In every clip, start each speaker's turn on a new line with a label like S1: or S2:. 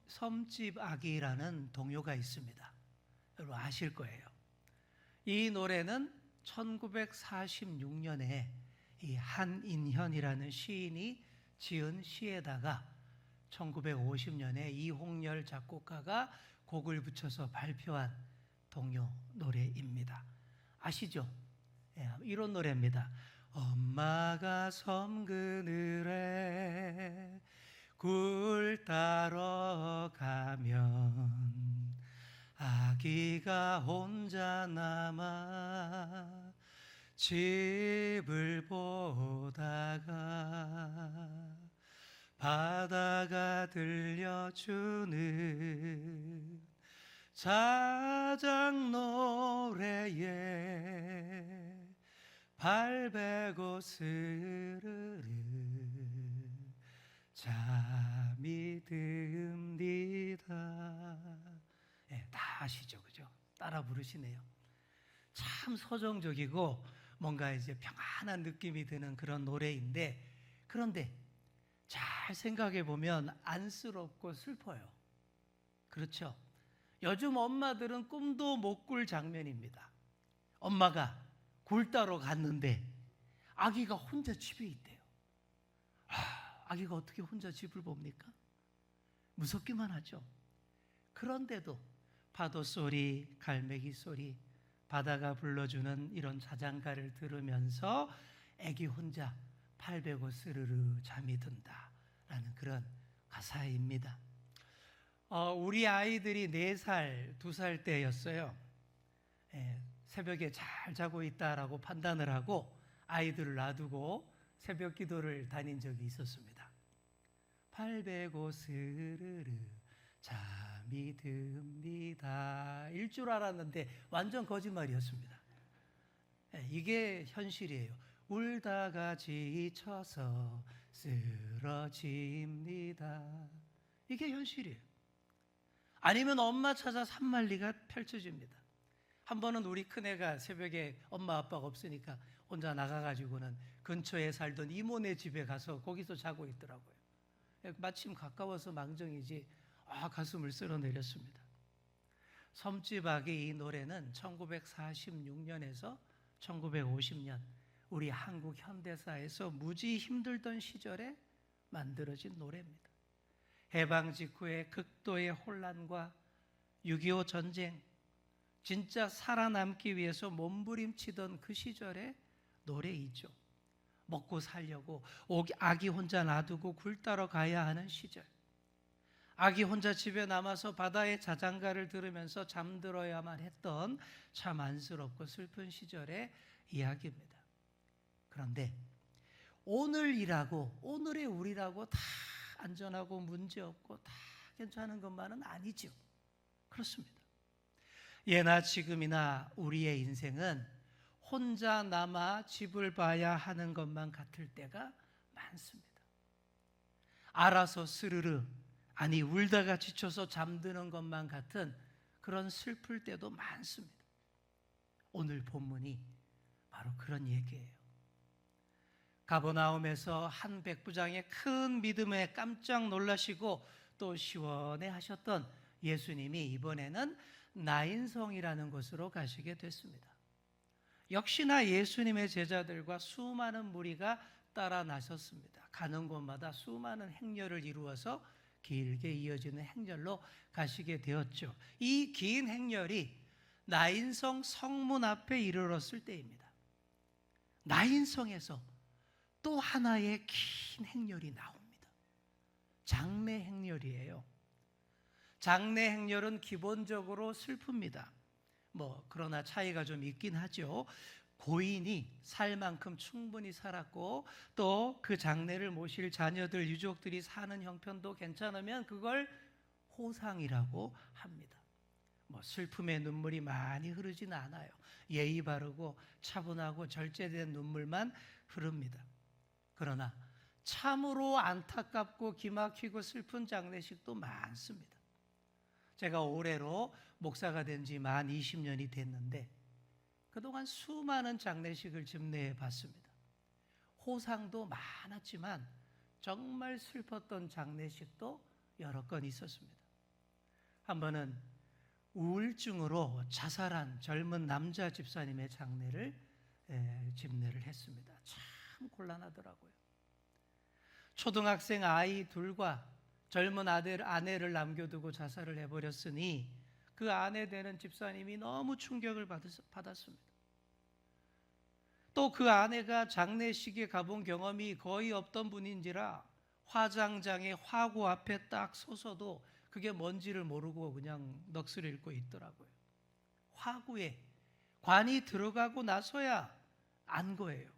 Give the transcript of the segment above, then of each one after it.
S1: 섬집 아기라는 동요가 있습니다. 여러분 아실 거예요. 이 노래는 1946년에 이 한인현이라는 시인이 지은 시에다가 1950년에 이홍열 작곡가가 곡을 붙여서 발표한 동요 노래입니다. 아시죠? 이런 노래입니다. 엄마가 섬 그늘에 굴 따러 가면 아기가 혼자 남아 집을 보다가 바다가 들려주는 자장 노래에 발베고 스르르 잠이 듭니다. 다 아시죠, 그죠? 따라 부르시네요. 참 서정적이고 뭔가 이제 평안한 느낌이 드는 그런 노래인데, 그런데 잘 생각해 보면 안쓰럽고 슬퍼요. 그렇죠? 요즘 엄마들은 꿈도 못 꿀 장면입니다. 엄마가 굴 따러 갔는데 아기가 혼자 집에 있대요. 아기가 어떻게 혼자 집을 봅니까? 무섭기만 하죠. 그런데도 파도 소리, 갈매기 소리, 바다가 불러주는 이런 자장가를 들으면서 아기 혼자 팔 베고 스르르 잠이 든다라는 그런 가사입니다. 우리 아이들이 4살, 2살 때였어요. 새벽에 잘 자고 있다라고 판단을 하고 아이들을 놔두고 새벽 기도를 다닌 적이 있었습니다. 팔 베고 스르르 잠이 듭니다. 일 줄 알았는데 완전 거짓말이었습니다. 이게 현실이에요. 울다가 지쳐서 쓰러집니다. 이게 현실이에요. 아니면 엄마 찾아 산만리가 펼쳐집니다. 한 번은 우리 큰애가 새벽에 엄마 아빠가 없으니까 혼자 나가가지고는 근처에 살던 이모네 집에 가서 거기서 자고 있더라고요. 마침 가까워서 망정이지 가슴을 쓸어내렸습니다. 섬집 아기 이 노래는 1946년에서 1950년 우리 한국 현대사에서 무지 힘들던 시절에 만들어진 노래입니다. 해방 직후의 극도의 혼란과 6.25 전쟁, 진짜 살아남기 위해서 몸부림치던 그 시절의 노래이죠. 먹고 살려고 아기 혼자 놔두고 굴 따러 가야 하는 시절, 아기 혼자 집에 남아서 바다의 자장가를 들으면서 잠들어야만 했던 참 안쓰럽고 슬픈 시절의 이야기입니다. 그런데 오늘의 우리라고 다 안전하고 문제없고 다 괜찮은 것만은 아니죠. 그렇습니다. 예나 지금이나 우리의 인생은 혼자 남아 집을 봐야 하는 것만 같을 때가 많습니다. 알아서 스르르, 아니 울다가 지쳐서 잠드는 것만 같은 그런 슬플 때도 많습니다. 오늘 본문이 바로 그런 얘기예요. 가버나움에서 한 백부장의 큰 믿음에 깜짝 놀라시고 또 시원해 하셨던 예수님이 이번에는 나인성이라는 곳으로 가시게 됐습니다. 역시나 예수님의 제자들과 수많은 무리가 따라 나섰습니다. 가는 곳마다 수많은 행렬을 이루어서 길게 이어지는 행렬로 가시게 되었죠. 이 긴 행렬이 나인성 성문 앞에 이르렀을 때입니다. 나인성에서 또 하나의 긴 행렬이 나옵니다. 장례 행렬이에요. 장례 행렬은 기본적으로 슬픕니다. 그러나 차이가 좀 있긴 하죠. 고인이 살 만큼 충분히 살았고 또 그 장례를 모실 자녀들, 유족들이 사는 형편도 괜찮으면 그걸 호상이라고 합니다. 슬픔의 눈물이 많이 흐르지는 않아요. 예의 바르고 차분하고 절제된 눈물만 흐릅니다. 그러나 참으로 안타깝고 기막히고 슬픈 장례식도 많습니다. 제가 올해로 목사가 된 지 만 20년이 됐는데 그동안 수많은 장례식을 집례해 봤습니다. 호상도 많았지만 정말 슬펐던 장례식도 여러 건 있었습니다. 한 번은 우울증으로 자살한 젊은 남자 집사님의 장례를 집례를 했습니다. 참 곤란하더라고요. 초등학생 아이 둘과 젊은 아내를 남겨두고 자살을 해버렸으니 그 아내 되는 집사님이 너무 충격을 받았습니다. 또 그 아내가 장례식에 가본 경험이 거의 없던 분인지라 화장장의 화구 앞에 딱 서서도 그게 뭔지를 모르고 그냥 넋을 잃고 있더라고요. 화구에 관이 들어가고 나서야 안 거예요.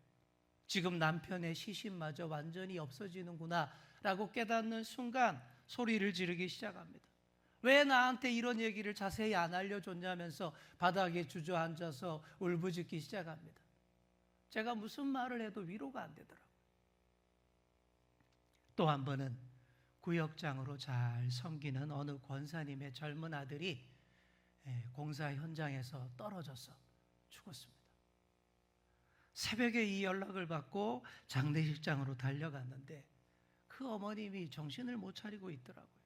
S1: 지금 남편의 시신마저 완전히 없어지는구나 라고 깨닫는 순간 소리를 지르기 시작합니다. 왜 나한테 이런 얘기를 자세히 안 알려줬냐면서 바닥에 주저앉아서 울부짖기 시작합니다. 제가 무슨 말을 해도 위로가 안 되더라고요. 또 한 번은 구역장으로 잘 섬기는 어느 권사님의 젊은 아들이 공사 현장에서 떨어져서 죽었습니다. 새벽에 이 연락을 받고 장례식장으로 달려갔는데 그 어머님이 정신을 못 차리고 있더라고요.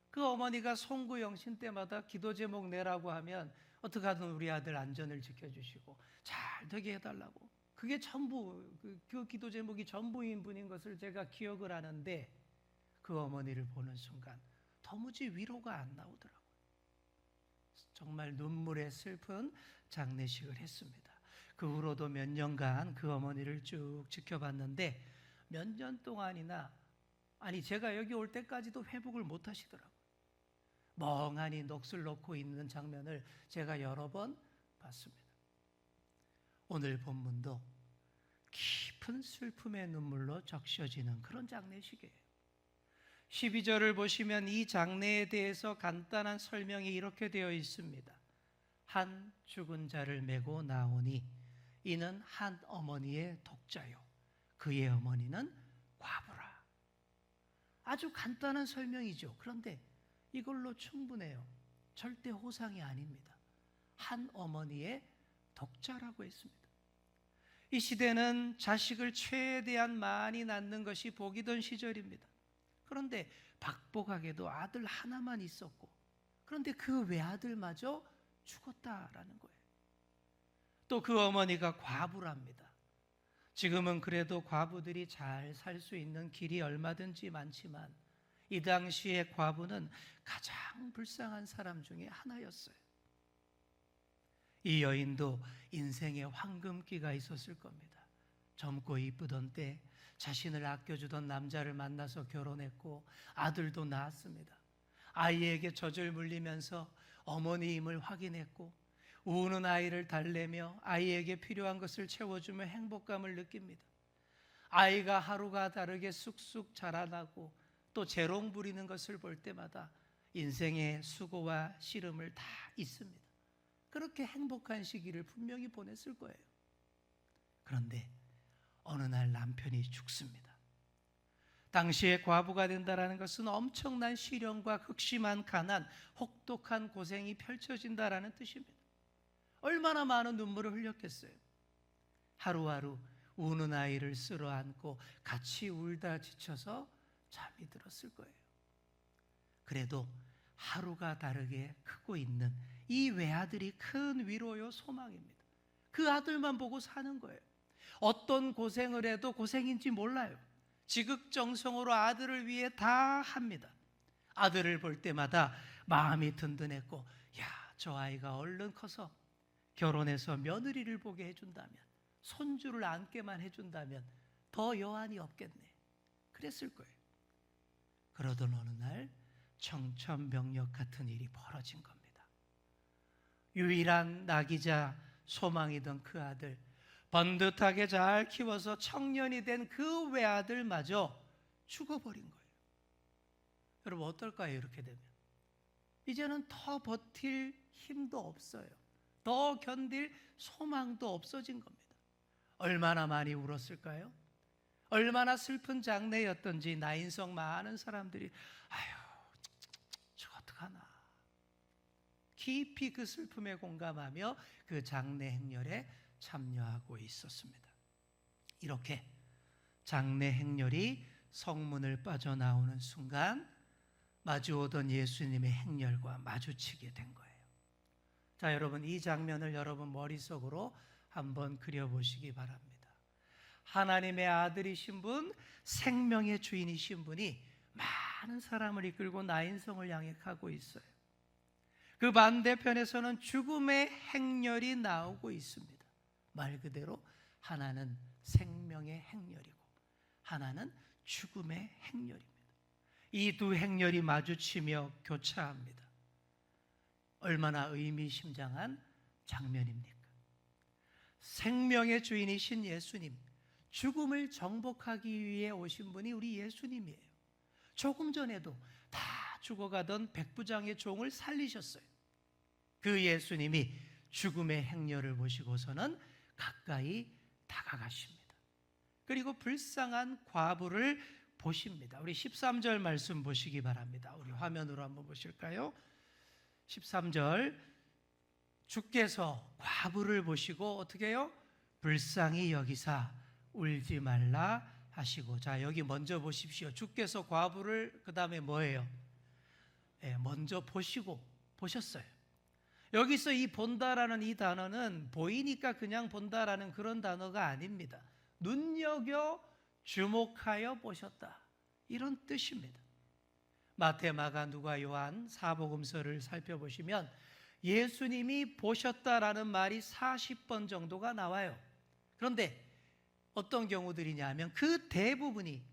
S1: 그 어머니가 송구영신 때마다 기도 제목 내라고 하면 어떻게든 우리 아들 안전을 지켜주시고 잘 되게 해달라고, 그게 전부 그 기도 제목이 전부인 분인 것을 제가 기억을 하는데 그 어머니를 보는 순간 도무지 위로가 안 나오더라고요. 정말 눈물에 슬픈 장례식을 했습니다. 그 후로도 몇 년간 그 어머니를 쭉 지켜봤는데 몇 년 동안이나, 아니 제가 여기 올 때까지도 회복을 못 하시더라고요. 멍하니 넋을 놓고 있는 장면을 제가 여러 번 봤습니다. 오늘 본문도 깊은 슬픔의 눈물로 적셔지는 그런 장례식이에요. 12절을 보시면 이 장례에 대해서 간단한 설명이 이렇게 되어 있습니다. 한 죽은 자를 메고 나오니 이는 한 어머니의 독자요 그의 어머니는 과부라. 아주 간단한 설명이죠. 그런데 이걸로 충분해요. 절대 호상이 아닙니다. 한 어머니의 독자라고 했습니다. 이 시대는 자식을 최대한 많이 낳는 것이 복이던 시절입니다. 그런데 박복하게도 아들 하나만 있었고, 그런데 그 외아들마저 죽었다라는 거예요. 또 그 어머니가 과부랍니다. 지금은 그래도 과부들이 잘 살 수 있는 길이 얼마든지 많지만 이 당시의 과부는 가장 불쌍한 사람 중에 하나였어요. 이 여인도 인생의 황금기가 있었을 겁니다. 젊고 이쁘던 때 자신을 아껴주던 남자를 만나서 결혼했고 아들도 낳았습니다. 아이에게 젖을 물리면서 어머니임을 확인했고 우는 아이를 달래며 아이에게 필요한 것을 채워주며 행복감을 느낍니다. 아이가 하루가 다르게 쑥쑥 자라나고 또 재롱 부리는 것을 볼 때마다 인생의 수고와 시름을 다 잊습니다. 그렇게 행복한 시기를 분명히 보냈을 거예요. 그런데 어느 날 남편이 죽습니다. 당시에 과부가 된다는 것은 엄청난 시련과 극심한 가난, 혹독한 고생이 펼쳐진다는 뜻입니다. 얼마나 많은 눈물을 흘렸겠어요. 하루하루 우는 아이를 쓸어안고 같이 울다 지쳐서 잠이 들었을 거예요. 그래도 하루가 다르게 크고 있는 이 외아들이 큰 위로요 소망입니다. 그 아들만 보고 사는 거예요. 어떤 고생을 해도 고생인지 몰라요. 지극정성으로 아들을 위해 다 합니다. 아들을 볼 때마다 마음이 든든했고, 야, 저 아이가 얼른 커서 결혼해서 며느리를 보게 해준다면, 손주를 안게만 해준다면 더 여한이 없겠네. 그랬을 거예요. 그러던 어느 날 청천벽력 같은 일이 벌어진 겁니다. 유일한 낙이자 소망이던 그 아들, 번듯하게 잘 키워서 청년이 된 그 외아들마저 죽어버린 거예요. 여러분 어떨까요? 이렇게 되면 이제는 더 버틸 힘도 없어요. 더 견딜 소망도 없어진 겁니다. 얼마나 많이 울었을까요? 얼마나 슬픈 장례였던지 나인성 많은 사람들이 아유 저 어떡하나 깊이 그 슬픔에 공감하며 그 장례 행렬에 참여하고 있었습니다. 이렇게 장례 행렬이 성문을 빠져나오는 순간 마주오던 예수님의 행렬과 마주치게 된 거예요. 자, 여러분, 이 장면을 여러분 머릿속으로 한번 그려보시기 바랍니다. 하나님의 아들이신 분, 생명의 주인이신 분이 많은 사람을 이끌고 나인성을 향해 가고 있어요. 그 반대편에서는 죽음의 행렬이 나오고 있습니다. 말 그대로 하나는 생명의 행렬이고 하나는 죽음의 행렬입니다. 이 두 행렬이 마주치며 교차합니다. 얼마나 의미심장한 장면입니까? 생명의 주인이신 예수님, 죽음을 정복하기 위해 오신 분이 우리 예수님이에요. 조금 전에도 다 죽어가던 백부장의 종을 살리셨어요. 그 예수님이 죽음의 행렬을 보시고서는 가까이 다가가십니다. 그리고 불쌍한 과부를 보십니다. 우리 13절 말씀 보시기 바랍니다. 우리 화면으로 한번 보실까요? 13절, 주께서 과부를 보시고 어떻게 해요? 불쌍히 여기사 울지 말라 하시고. 자, 여기 먼저 보십시오. 주께서 과부를 그 다음에 뭐예요? 먼저 보셨어요. 여기서 이 본다라는 이 단어는 보이니까 그냥 본다라는 그런 단어가 아닙니다. 눈여겨 주목하여 보셨다, 이런 뜻입니다. 마태, 마가, 누가, 요한 사복음서를 살펴보시면 예수님이 보셨다라는 말이 40번 정도가 나와요. 그런데 어떤 경우들이냐면 그 대부분이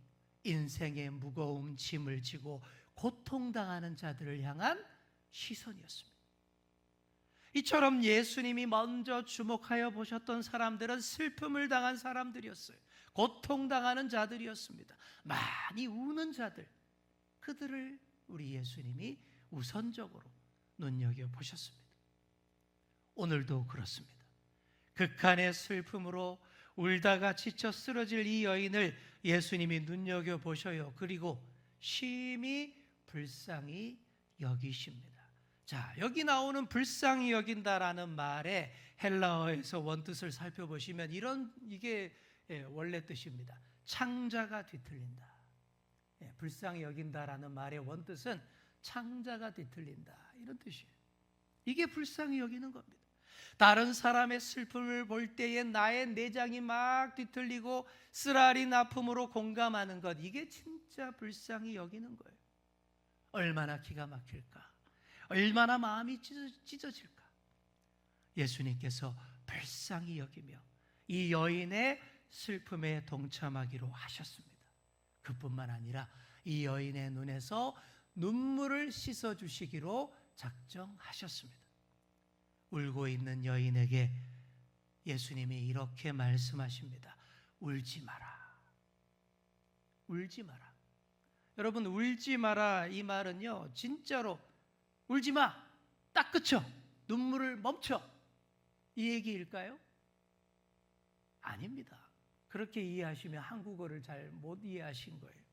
S1: 인생의 무거움, 짐을 지고 고통당하는 자들을 향한 시선이었습니다. 이처럼 예수님이 먼저 주목하여 보셨던 사람들은 슬픔을 당한 사람들이었어요. 고통당하는 자들이었습니다. 많이 우는 자들, 그들을 우리 예수님이 우선적으로 눈여겨보셨습니다. 오늘도 그렇습니다. 극한의 슬픔으로 울다가 지쳐 쓰러질 이 여인을 예수님이 눈여겨보셔요. 그리고 심히 불쌍히 여기십니다. 자, 여기 나오는 불쌍히 여긴다라는 말의 헬라어에서 원뜻을 살펴보시면 이게 원래 뜻입니다. 창자가 뒤틀린다. 불쌍히 여긴다라는 말의 원뜻은 창자가 뒤틀린다, 이런 뜻이에요. 이게 불쌍히 여기는 겁니다. 다른 사람의 슬픔을 볼 때에 나의 내장이 막 뒤틀리고 쓰라린 아픔으로 공감하는 것, 이게 진짜 불쌍히 여기는 거예요. 얼마나 기가 막힐까, 얼마나 마음이 찢어질까. 예수님께서 불쌍히 여기며 이 여인의 슬픔에 동참하기로 하셨습니다. 그뿐만 아니라 이 여인의 눈에서 눈물을 씻어주시기로 작정하셨습니다. 울고 있는 여인에게 예수님이 이렇게 말씀하십니다. 울지 마라. 울지 마라. 여러분, 울지 마라, 이 말은요, 진짜로 울지 마, 딱 그쳐, 눈물을 멈춰, 이 얘기일까요? 아닙니다. 그렇게 이해하시면 한국어를 잘 못 이해하신 거예요.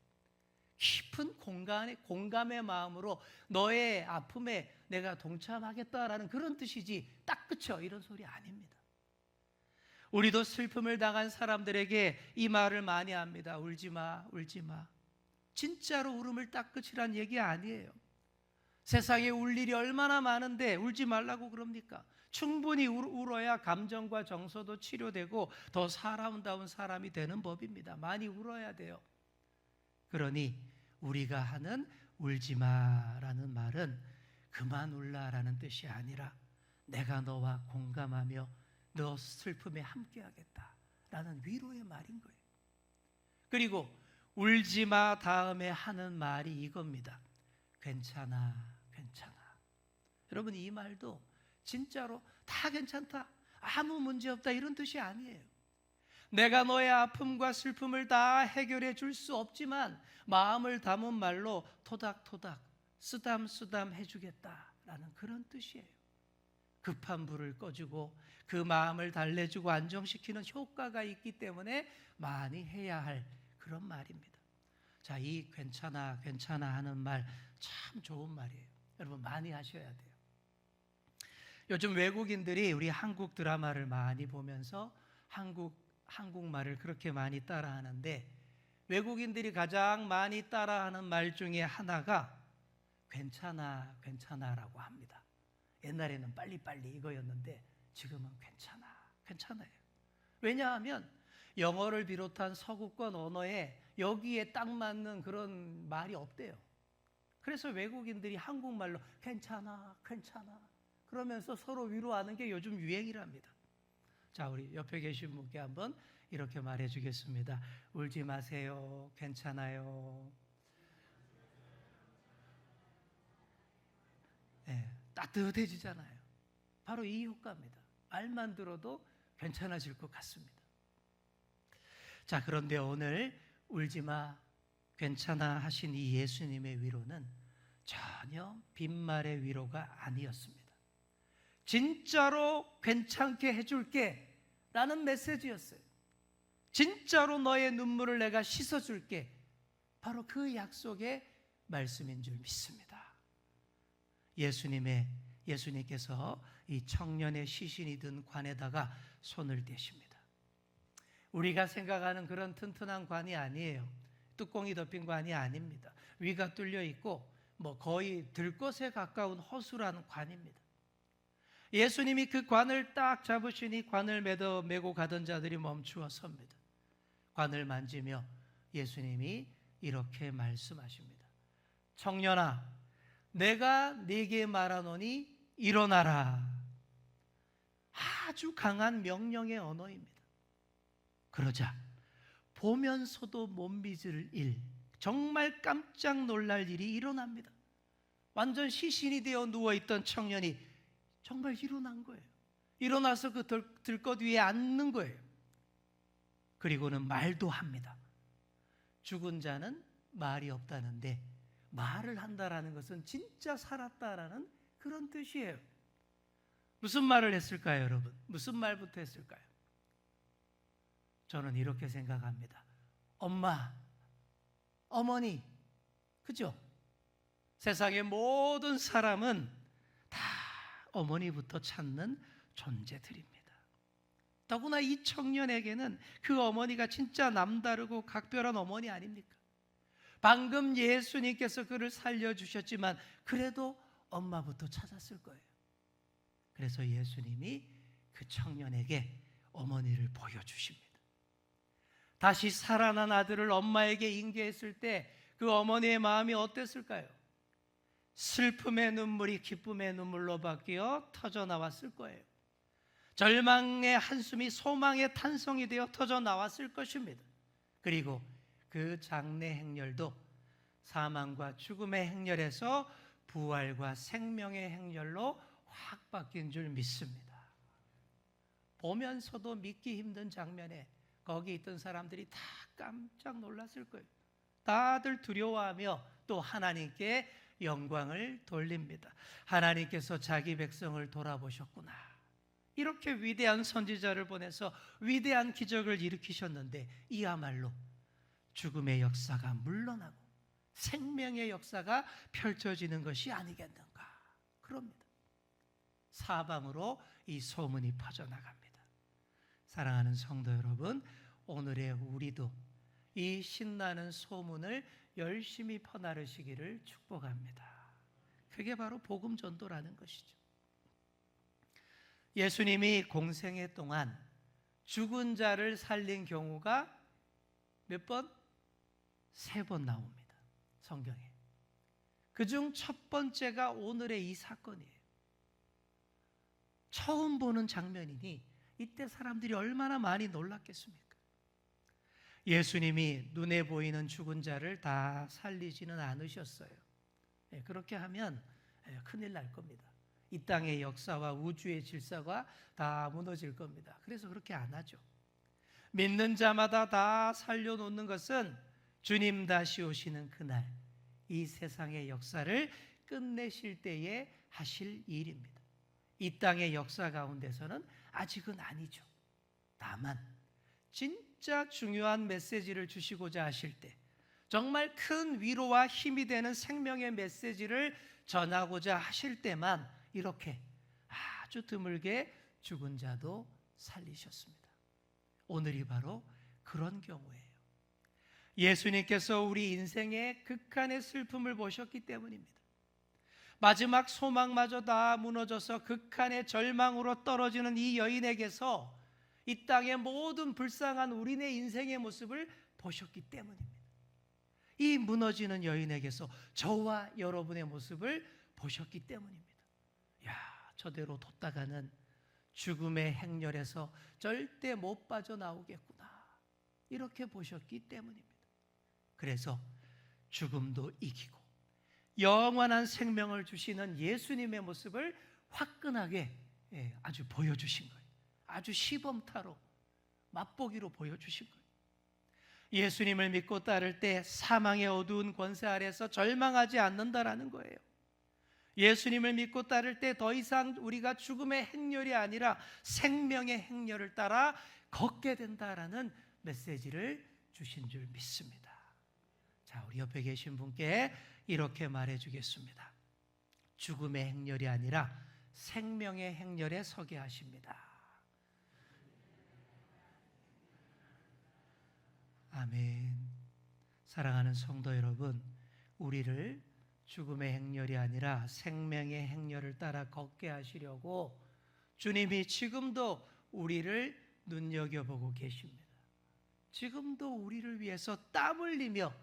S1: 깊은 공감의 마음으로 너의 아픔에 내가 동참하겠다라는 그런 뜻이지, 딱 그쳐, 이런 소리 아닙니다. 우리도 슬픔을 당한 사람들에게 이 말을 많이 합니다. 울지 마, 울지 마. 진짜로 울음을 딱 그치란 얘기 아니에요. 세상에 울 일이 얼마나 많은데 울지 말라고 그럽니까? 충분히 울어야 감정과 정서도 치료되고 더 사람다운 사람이 되는 법입니다. 많이 울어야 돼요. 그러니 우리가 하는 울지 마라는 말은 그만 울라라는 뜻이 아니라 내가 너와 공감하며 너 슬픔에 함께하겠다라는 위로의 말인 거예요. 그리고 울지 마 다음에 하는 말이 이겁니다. 괜찮아, 괜찮아. 여러분, 이 말도 진짜로 다 괜찮다, 아무 문제 없다, 이런 뜻이 아니에요. 내가 너의 아픔과 슬픔을 다 해결해 줄 수 없지만 마음을 담은 말로 토닥토닥 쓰담쓰담 해주겠다라는 그런 뜻이에요. 급한 불을 꺼주고 그 마음을 달래주고 안정시키는 효과가 있기 때문에 많이 해야 할 그런 말입니다. 자, 이 괜찮아 괜찮아 하는 말 참 좋은 말이에요. 여러분, 많이 하셔야 돼요. 요즘 외국인들이 우리 한국 드라마를 많이 보면서 한국말을 그렇게 많이 따라하는데, 외국인들이 가장 많이 따라하는 말 중에 하나가 괜찮아, 괜찮아라고 합니다. 옛날에는 빨리빨리 이거였는데 지금은 괜찮아, 괜찮아요. 왜냐하면 영어를 비롯한 서구권 언어에 여기에 딱 맞는 그런 말이 없대요. 그래서 외국인들이 한국말로 괜찮아, 괜찮아 그러면서 서로 위로하는 게 요즘 유행이랍니다. 자, 우리 옆에 계신 분께 한번 이렇게 말해 주겠습니다. 울지 마세요. 괜찮아요. 네, 따뜻해지잖아요. 바로 이 효과입니다. 말만 들어도 괜찮아질 것 같습니다. 자, 그런데 오늘 울지 마, 괜찮아 하신 이 예수님의 위로는 전혀 빈말의 위로가 아니었습니다. 진짜로 괜찮게 해줄게 라는 메시지였어요. 진짜로 너의 눈물을 내가 씻어줄게. 바로 그 약속의 말씀인 줄 믿습니다. 예수님께서 이 청년의 시신이 든 관에다가 손을 대십니다. 우리가 생각하는 그런 튼튼한 관이 아니에요. 뚜껑이 덮인 관이 아닙니다. 위가 뚫려 있고 거의 들것에 가까운 허술한 관입니다. 예수님이 그 관을 딱 잡으시니 관을 메고 가던 자들이 멈추어 섭니다. 관을 만지며 예수님이 이렇게 말씀하십니다. 청년아, 내가 네게 말하노니 일어나라. 아주 강한 명령의 언어입니다. 그러자 보면서도 못 믿을 일, 정말 깜짝 놀랄 일이 일어납니다. 완전 시신이 되어 누워있던 청년이 정말 일어난 거예요. 일어나서 그 들것 위에 앉는 거예요. 그리고는 말도 합니다. 죽은 자는 말이 없다는데 말을 한다라는 것은 진짜 살았다라는 그런 뜻이에요. 무슨 말을 했을까요, 여러분? 무슨 말부터 했을까요? 저는 이렇게 생각합니다. 엄마, 어머니, 그죠? 세상의 모든 사람은 다 어머니부터 찾는 존재들입니다. 더구나 이 청년에게는 그 어머니가 진짜 남다르고 각별한 어머니 아닙니까? 방금 예수님께서 그를 살려주셨지만 그래도 엄마부터 찾았을 거예요. 그래서 예수님이 그 청년에게 어머니를 보여주십니다. 다시 살아난 아들을 엄마에게 인계했을 때 그 어머니의 마음이 어땠을까요? 슬픔의 눈물이 기쁨의 눈물로 바뀌어 터져 나왔을 거예요. 절망의 한숨이 소망의 탄성이 되어 터져 나왔을 것입니다. 그리고 그 장래 행렬도 사망과 죽음의 행렬에서 부활과 생명의 행렬로 확 바뀐 줄 믿습니다. 보면서도 믿기 힘든 장면에 거기 있던 사람들이 다 깜짝 놀랐을 거예요. 다들 두려워하며 또 하나님께 영광을 돌립니다. 하나님께서 자기 백성을 돌아보셨구나. 이렇게 위대한 선지자를 보내서 위대한 기적을 일으키셨는데 이야말로 죽음의 역사가 물러나고 생명의 역사가 펼쳐지는 것이 아니겠는가. 그럽니다. 사방으로 이 소문이 퍼져나갑니다. 사랑하는 성도 여러분, 오늘의 우리도 이 신나는 소문을 열심히 퍼나르시기를 축복합니다. 그게 바로 복음 전도라는 것이죠. 예수님이 공생애 동안 죽은 자를 살린 경우가 몇 번? 3번 나옵니다. 성경에. 그중 첫 번째가 오늘의 이 사건이에요. 처음 보는 장면이니 이때 사람들이 얼마나 많이 놀랐겠습니까? 예수님이 눈에 보이는 죽은 자를 다 살리지는 않으셨어요. 그렇게 하면 큰일 날 겁니다. 이 땅의 역사와 우주의 질서가 다 무너질 겁니다. 그래서 그렇게 안 하죠. 믿는 자마다 다 살려놓는 것은 주님 다시 오시는 그날 이 세상의 역사를 끝내실 때에 하실 일입니다. 이 땅의 역사 가운데서는 아직은 아니죠. 다만 진짜 중요한 메시지를 주시고자 하실 때 정말 큰 위로와 힘이 되는 생명의 메시지를 전하고자 하실 때만 이렇게 아주 드물게 죽은 자도 살리셨습니다. 오늘이 바로 그런 경우예요. 예수님께서 우리 인생의 극한의 슬픔을 보셨기 때문입니다. 마지막 소망마저 다 무너져서 극한의 절망으로 떨어지는 이 여인에게서 이 땅의 모든 불쌍한 우리네 인생의 모습을 보셨기 때문입니다. 이 무너지는 여인에게서 저와 여러분의 모습을 보셨기 때문입니다. 야, 저대로 뒀다가는 죽음의 행렬에서 절대 못 빠져나오겠구나, 이렇게 보셨기 때문입니다. 그래서 죽음도 이기고 영원한 생명을 주시는 예수님의 모습을 화끈하게 아주 보여주신 거예요. 아주 시범타로, 맛보기로 보여주신 거예요. 예수님을 믿고 따를 때 사망의 어두운 권세 아래서 절망하지 않는다라는 거예요. 예수님을 믿고 따를 때 더 이상 우리가 죽음의 행렬이 아니라 생명의 행렬을 따라 걷게 된다라는 메시지를 주신 줄 믿습니다. 자, 우리 옆에 계신 분께 이렇게 말해 주겠습니다. 죽음의 행렬이 아니라 생명의 행렬에 서게 하십니다. 아멘. 사랑하는 성도 여러분, 우리를 죽음의 행렬이 아니라 생명의 행렬을 따라 걷게 하시려고 주님이 지금도 우리를 눈여겨보고 계십니다. 지금도 우리를 위해서 땀 흘리며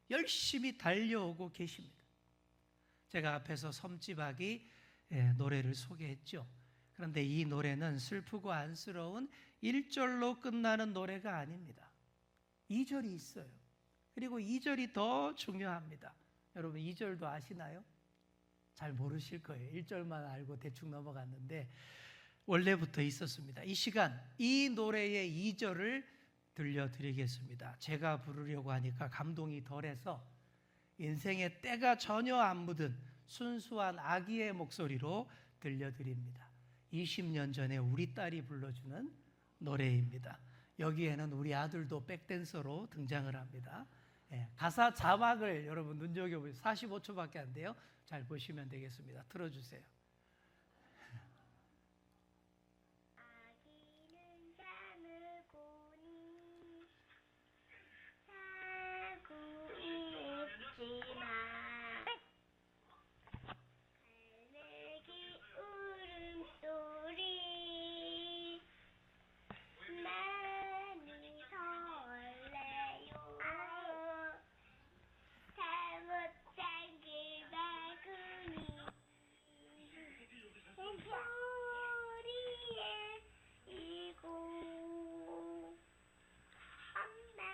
S1: 열심히 달려오고 계십니다. 제가 앞에서 섬지박이 노래를 소개했죠. 그런데 이 노래는 슬프고 안쓰러운 1절로 끝나는 노래가 아닙니다. 2절이 있어요. 그리고 2절이 더 중요합니다. 여러분 2절도 아시나요? 잘 모르실 거예요. 1절만 알고 대충 넘어갔는데 원래부터 있었습니다. 이 시간 이 노래의 2절을 들려드리겠습니다. 제가 부르려고 하니까 감동이 덜해서 인생의 때가 전혀 안 묻은 순수한 아기의 목소리로 들려드립니다. 20년 전에 우리 딸이 불러주는 노래입니다. 여기에는 우리 아들도 백댄서로 등장을 합니다. 가사 자막을 여러분 눈여겨보세요. 45초밖에 안 돼요. 잘 보시면 되겠습니다. 틀어주세요.
S2: 아기는 잠을 고니 자고 있지만 갈매기 울음소리 많이 설레요. 잘못 잠길 바구니 소리에 이고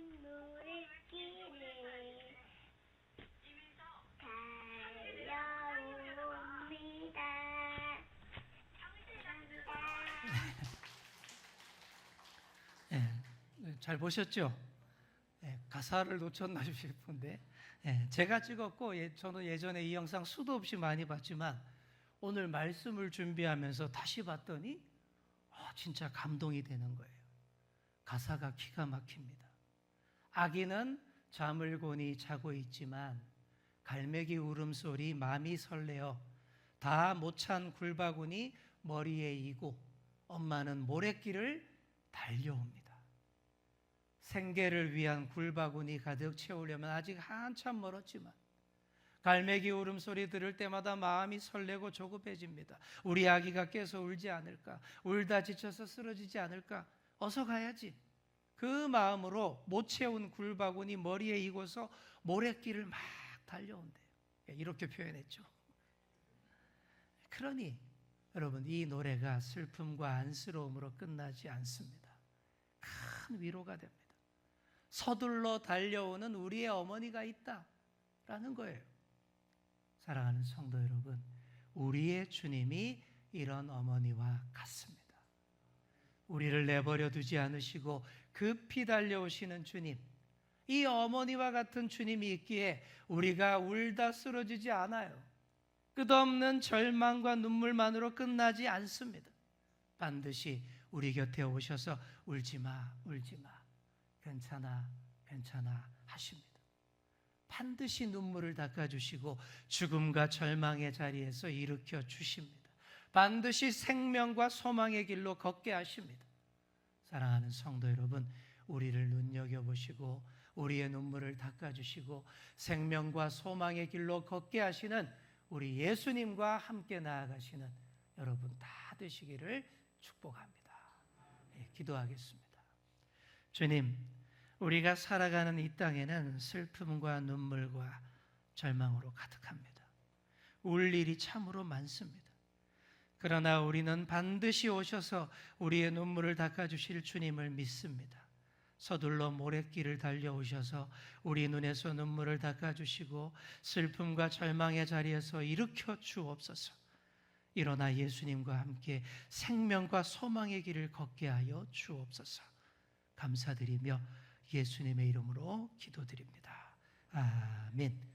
S2: 엄마는 노랫길에 달려옵니다.
S1: 잘 보셨죠? 가사를 놓쳤나 싶은데 제가 찍었고 저는 예전에 이 영상 수도 없이 많이 봤지만 오늘 말씀을 준비하면서 다시 봤더니 진짜 감동이 되는 거예요. 가사가 기가 막힙니다. 아기는 잠을 고니 자고 있지만 갈매기 울음소리 마음이 설레어 다 못 찬 굴바구니 머리에 이고 엄마는 모래길을 달려옵니다. 생계를 위한 굴바구니 가득 채우려면 아직 한참 멀었지만 갈매기 울음소리 들을 때마다 마음이 설레고 조급해집니다. 우리 아기가 깨서 울지 않을까? 울다 지쳐서 쓰러지지 않을까? 어서 가야지. 그 마음으로 못 채운 굴바구니 머리에 이고서 모래길을 막 달려온대요. 이렇게 표현했죠. 그러니 여러분 이 노래가 슬픔과 안쓰러움으로 끝나지 않습니다. 큰 위로가 됩니다. 서둘러 달려오는 우리의 어머니가 있다라는 거예요. 사랑하는 성도 여러분, 우리의 주님이 이런 어머니와 같습니다. 우리를 내버려 두지 않으시고 급히 달려오시는 주님, 이 어머니와 같은 주님이 있기에 우리가 울다 쓰러지지 않아요. 끝없는 절망과 눈물만으로 끝나지 않습니다. 반드시 우리 곁에 오셔서 울지 마, 울지 마. 괜찮아, 괜찮아 하십니다. 반드시 눈물을 닦아주시고 죽음과 절망의 자리에서 일으켜 주십니다. 반드시 생명과 소망의 길로 걷게 하십니다. 사랑하는 성도 여러분, 우리를 눈여겨보시고 우리의 눈물을 닦아주시고 생명과 소망의 길로 걷게 하시는 우리 예수님과 함께 나아가시는 여러분 다 되시기를 축복합니다. 기도하겠습니다. 주님, 우리가 살아가는 이 땅에는 슬픔과 눈물과 절망으로 가득합니다. 울 일이 참으로 많습니다. 그러나 우리는 반드시 오셔서 우리의 눈물을 닦아주실 주님을 믿습니다. 서둘러 모래길을 달려오셔서 우리 눈에서 눈물을 닦아주시고 슬픔과 절망의 자리에서 일으켜 주옵소서. 일어나 예수님과 함께 생명과 소망의 길을 걷게 하여 주옵소서. 감사드리며 예수님의 이름으로 기도드립니다. 아멘.